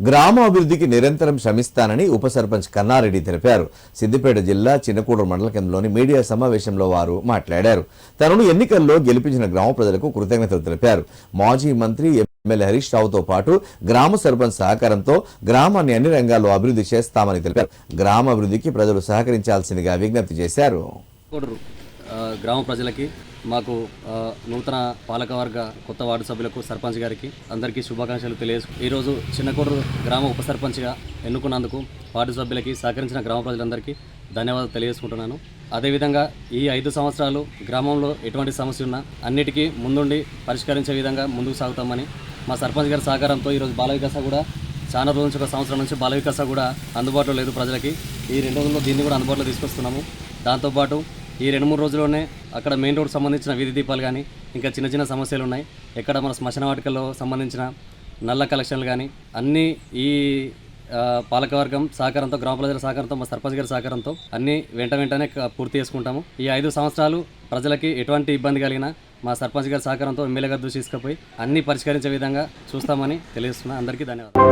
గ్రామాభివృద్ధికి నిరంతరం శ్రమిస్తానని ఉప సర్పంచ్ కన్నారెడ్డి తెలిపారు. సిద్దిపేట జిల్లా చిన్నకూడూరు మండల కేంద్రంలోని మీడియా సమావేశంలో వారు మాట్లాడారు. తనను ఎన్నికల్లో గెలిపించిన గ్రామ ప్రజలకు కృతజ్ఞతలు తెలిపారు. మాజీ మంత్రి ఎమ్మెల్యే హరీష్ రావుతో పాటు గ్రామ సర్పంచ్ సహకారంతో గ్రామాన్ని అన్ని రంగాల్లో అభివృద్ధి చేస్తామని తెలిపారు. గ్రామాభివృద్ధికి ప్రజలు సహకరించాల్సిందిగా విజ్ఞప్తి చేశారు. గ్రామ ప్రజలకి మాకు నూతన పాలకవర్గ కొత్త వార్డు సభ్యులకు సర్పంచ్ గారికి అందరికీ శుభాకాంక్షలు తెలియజేసు. ఈరోజు చిన్నకూడూరు గ్రామ ఉప సర్పంచ్గా ఎన్నుకున్నందుకు వార్డు సభ్యులకి సహకరించిన గ్రామ ప్రజలందరికీ ధన్యవాదాలు తెలియజేసుకుంటున్నాను. అదేవిధంగా ఈ 5 సంవత్సరాలు గ్రామంలో ఎటువంటి సమస్య ఉన్నా అన్నిటికీ ముందుండి పరిష్కరించే విధంగా ముందుకు సాగుతామని మా సర్పంచ్ గారి సహకారంతో ఈరోజు బాల వికాస కూడా చాలా రోజుల నుంచి 1 సంవత్సరం నుంచి బాల వికాస కూడా అందుబాటులో లేదు ప్రజలకి. ఈ 2 రోజుల్లో దీన్ని కూడా అందుబాటులో తీసుకొస్తున్నాము. దాంతోపాటు ఈ 2-3 రోజుల్లోనే అక్కడ మెయిన్ రోడ్ సంబంధించిన వీధి దీపాలు కానీ ఇంకా చిన్న చిన్న సమస్యలు ఉన్నాయి. ఎక్కడ మన శ్మశాన వాటికల్లో సంబంధించిన నల్ల కలెక్షన్లు కానీ అన్నీ ఈ పాలకవర్గం సహకారంతో గ్రామ ప్రజల సహకారంతో మా సర్పంచ్ గారి సహకారంతో అన్నీ వెంటనే పూర్తి చేసుకుంటాము. ఈ 5 సంవత్సరాలు ప్రజలకి ఎటువంటి ఇబ్బంది కలిగినా మా సర్పంచ్ గారి సహకారంతో ఎమ్మెల్యే గారు దృష్టి తీసుకుపోయి అన్నీ పరిష్కరించే విధంగా చూస్తామని తెలియజేస్తున్నా. అందరికీ ధన్యవాదాలు.